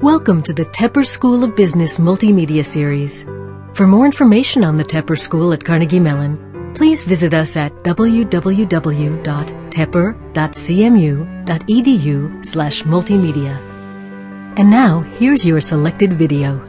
Welcome to the Tepper School of Business Multimedia Series. For more information on the Tepper School at Carnegie Mellon, please visit us at www.tepper.cmu.edu/multimedia. And now, here's your selected video.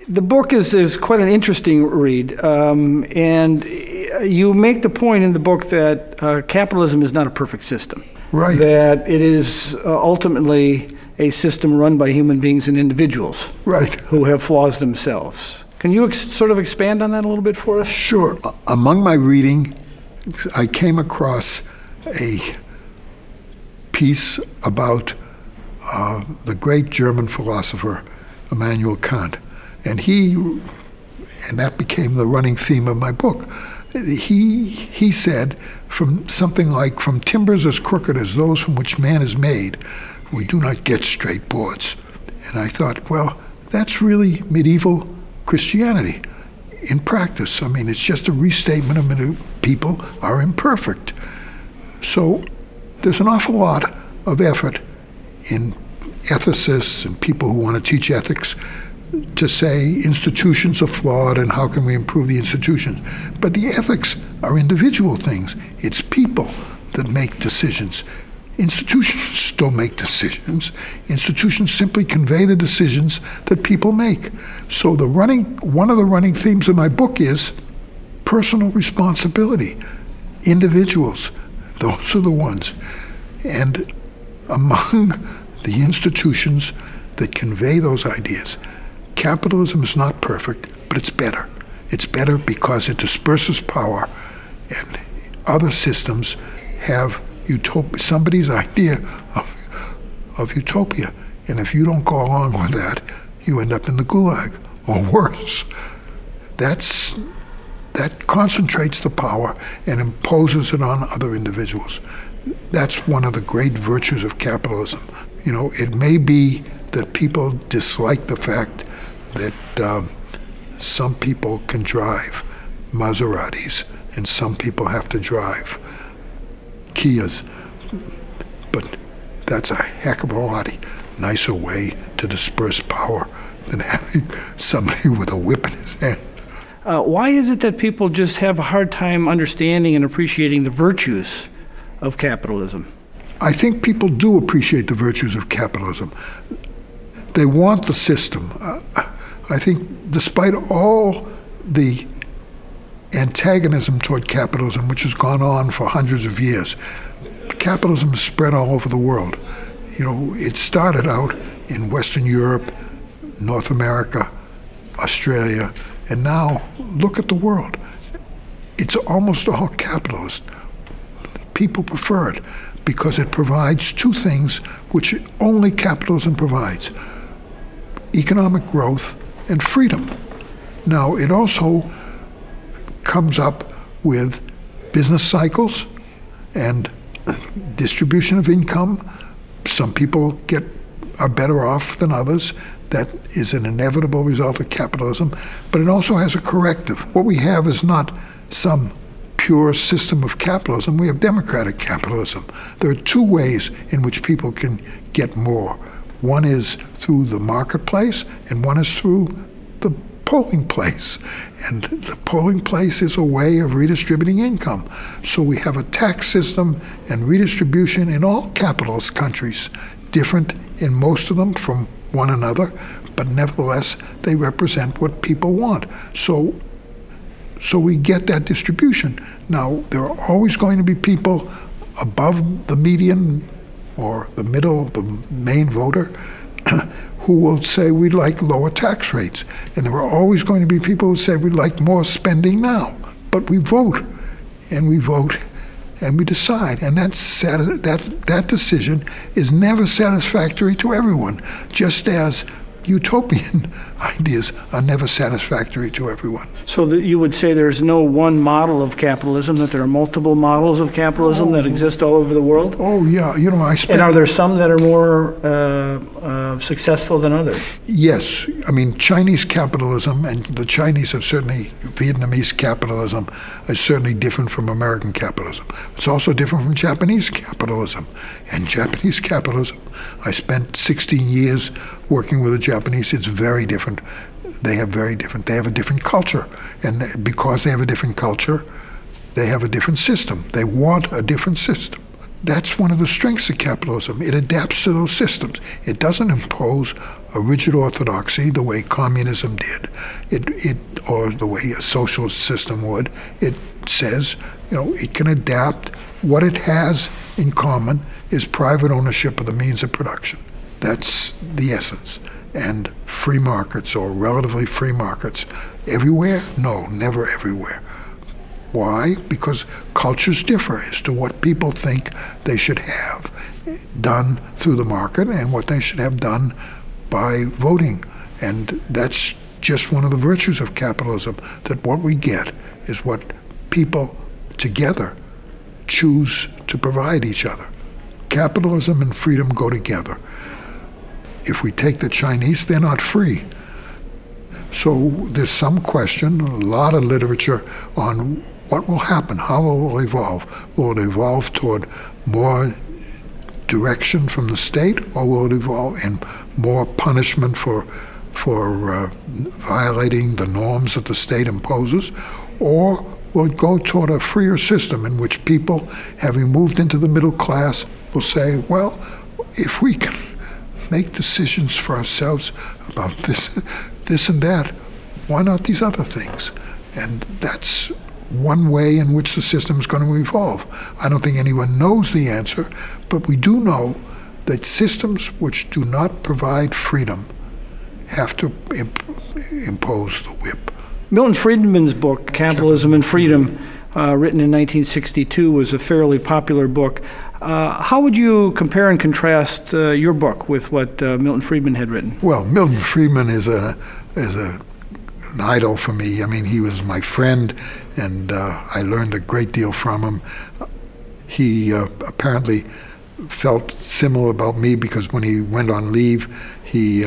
The book is quite an interesting read, and you make the point in the book that capitalism is not a perfect system. Right. That it is ultimately a system run by human beings and individuals. Right. Who have flaws themselves. Can you sort of expand on that a little bit for us? Sure. Among my reading, I came across a piece about the great German philosopher Immanuel Kant. And that became the running theme of my book. He said, from something like, from timbers as crooked as those from which man is made, we do not get straight boards. And I thought, well, that's really medieval Christianity in practice. I mean, it's just a restatement of people are imperfect. So there's an awful lot of effort in ethicists and people who want to teach ethics to say institutions are flawed and how can we improve the institutions. But the ethics are individual things. It's people that make decisions. Institutions don't make decisions. Institutions simply convey the decisions that people make. So one of the running themes of my book is personal responsibility. Individuals, those are the ones. And among the institutions that convey those ideas, capitalism is not perfect, but it's better. It's better because it disperses power, and other systems have utopia, somebody's idea of utopia. And if you don't go along with that, you end up in the gulag, or worse. That concentrates the power and imposes it on other individuals. That's one of the great virtues of capitalism. You know, it may be that people dislike the fact that some people can drive Maseratis and some people have to drive Kias, but that's a heck of a lot nicer way to disperse power than having somebody with a whip in his hand. Why is it that people just have a hard time understanding and appreciating the virtues of capitalism? I think people do appreciate the virtues of capitalism. They want the system. I think despite all the antagonism toward capitalism, which has gone on for hundreds of years, capitalism is spread all over the world. You know, it started out in Western Europe, North America, Australia, and now look at the world. It's almost all capitalist. People prefer it because it provides two things which only capitalism provides: economic growth and freedom. Now, it also comes up with business cycles and distribution of income. Some people are better off than others. That is an inevitable result of capitalism, but it also has a corrective. What we have is not some pure system of capitalism. We have democratic capitalism. There are two ways in which people can get more. One is through the marketplace, and one is through the polling place. And the polling place is a way of redistributing income. So we have a tax system and redistribution in all capitalist countries, different in most of them from one another, but nevertheless, they represent what people want. So we get that distribution. Now, there are always going to be people above the median or the middle, the main voter, who will say we'd like lower tax rates. And there are always going to be people who say we'd like more spending now. But we vote, and we vote, and we decide. And that decision is never satisfactory to everyone, just as utopian ideas are never satisfactory to everyone. So that you would say there's no one model of capitalism, that there are multiple models of capitalism that exist all over the world? Oh, yeah. You know, And are there some that are more successful than others? Yes. I mean, Chinese capitalism, and the Chinese have certainly, Vietnamese capitalism is certainly different from American capitalism. It's also different from Japanese capitalism. And Japanese capitalism, I spent 16 years working with the Japanese. It's very different. They have a different culture. And because they have a different culture, they have a different system. They want a different system. That's one of the strengths of capitalism. It adapts to those systems. It doesn't impose a rigid orthodoxy the way communism did, or the way a socialist system would. It says, you know, it can adapt. What it has in common is private ownership of the means of production. That's the essence. And free markets, or relatively free markets, everywhere? No, never everywhere. Why? Because cultures differ as to what people think they should have done through the market and what they should have done by voting. And that's just one of the virtues of capitalism, that what we get is what people together choose to provide each other. Capitalism and freedom go together. If we take the Chinese, they're not free. So there's some question, a lot of literature on what will happen, how it will evolve. Will it evolve toward more direction from the state, or will it evolve in more punishment for violating the norms that the state imposes? Or will it go toward a freer system in which people, having moved into the middle class, will say, well, if we can make decisions for ourselves about this and that, why not these other things? And that's one way in which the system is going to evolve. I don't think anyone knows the answer, but we do know that systems which do not provide freedom have to impose the whip. Milton Friedman's book, Capitalism and Freedom, written in 1962, was a fairly popular book. How would you compare and contrast your book with what Milton Friedman had written? Well, Milton Friedman is an idol for me. I mean, he was my friend, and I learned a great deal from him. He apparently felt similar about me, because when he went on leave, he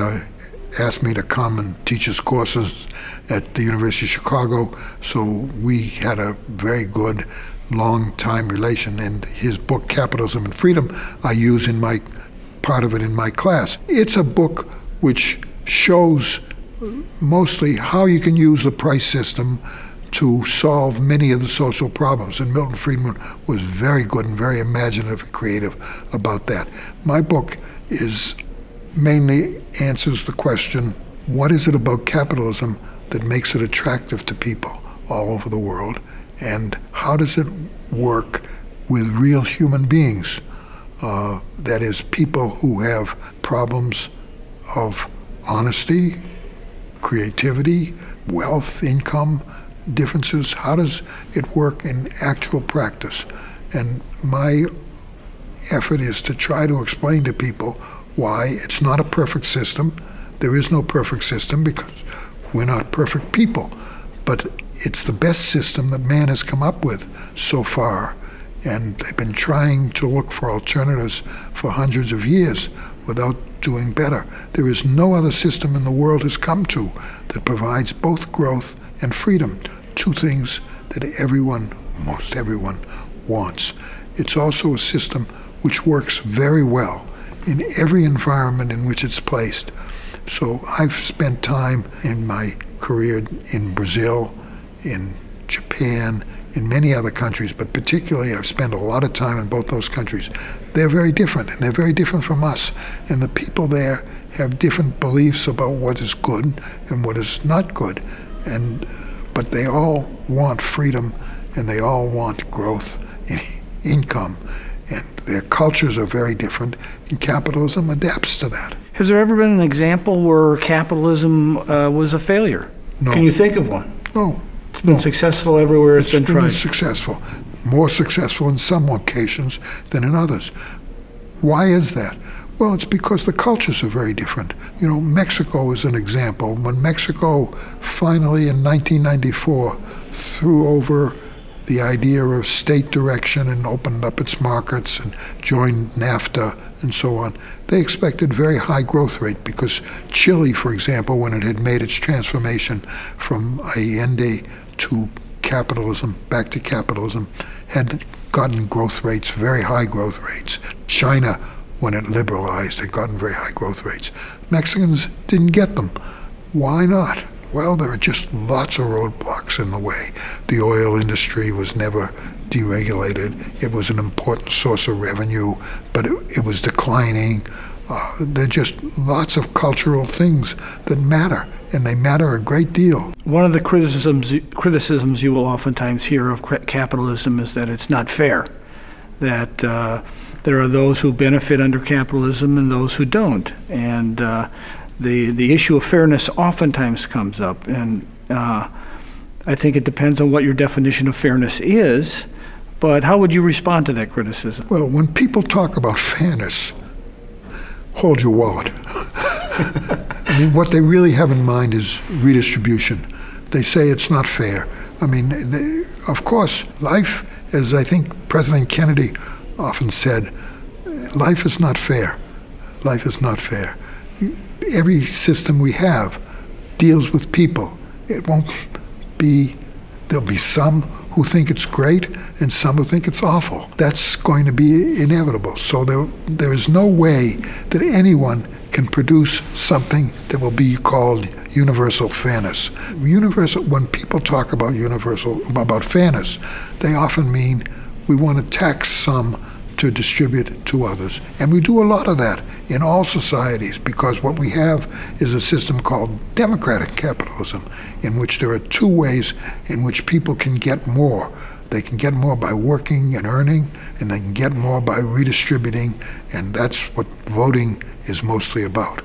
asked me to come and teach his courses at the University of Chicago. So we had a very good long-time relation, and his book, Capitalism and Freedom, I use part of it in my class. It's a book which shows mostly how you can use the price system to solve many of the social problems, and Milton Friedman was very good and very imaginative and creative about that. My book mainly answers the question, what is it about capitalism that makes it attractive to people all over the world? And how does it work with real human beings? That is, people who have problems of honesty, creativity, wealth, income differences. How does it work in actual practice? And my effort is to try to explain to people why it's not a perfect system. There is no perfect system because we're not perfect people. But it's the best system that man has come up with so far, and they've been trying to look for alternatives for hundreds of years without doing better. There is no other system in the world has come to that provides both growth and freedom, two things that most everyone wants. It's also a system which works very well in every environment in which it's placed. So I've spent time in my career in Brazil, in Japan, in many other countries, but particularly I've spent a lot of time in both those countries. They're very different, and they're very different from us. And the people there have different beliefs about what is good and what is not good. But they all want freedom, and they all want growth in income. And their cultures are very different, and capitalism adapts to that. Has there ever been an example where capitalism was a failure? No. Can you think of one? No. It's been successful everywhere it's been tried. It's been successful. More successful in some occasions than in others. Why is that? Well, it's because the cultures are very different. You know, Mexico is an example. When Mexico finally in 1994 threw over the idea of state direction and opened up its markets and joined NAFTA and so on, they expected very high growth rate because Chile, for example, when it had made its transformation from Allende to capitalism, back to capitalism, had gotten growth rates, very high growth rates. China, when it liberalized, had gotten very high growth rates. Mexicans didn't get them. Why not? Well, there are just lots of roadblocks in the way. The oil industry was never deregulated. It was an important source of revenue, but it was declining. There are just lots of cultural things that matter, and they matter a great deal. One of the criticisms you will oftentimes hear of capitalism is that it's not fair, that there are those who benefit under capitalism and those who don't. And the issue of fairness oftentimes comes up, and I think it depends on what your definition of fairness is, but how would you respond to that criticism? Well, when people talk about fairness, hold your wallet. I mean, what they really have in mind is redistribution. They say it's not fair. I mean, of course, life, as I think President Kennedy often said, life is not fair. Life is not fair. Every system we have deals with people. It won't be, there'll be some who think it's great and some who think it's awful. That's going to be inevitable. So there is no way that anyone can produce something that will be called universal fairness. When people talk about about fairness, they often mean we want to tax some to distribute to others. And we do a lot of that in all societies, because what we have is a system called democratic capitalism, in which there are two ways in which people can get more. They can get more by working and earning, and they can get more by redistributing, and that's what voting is mostly about.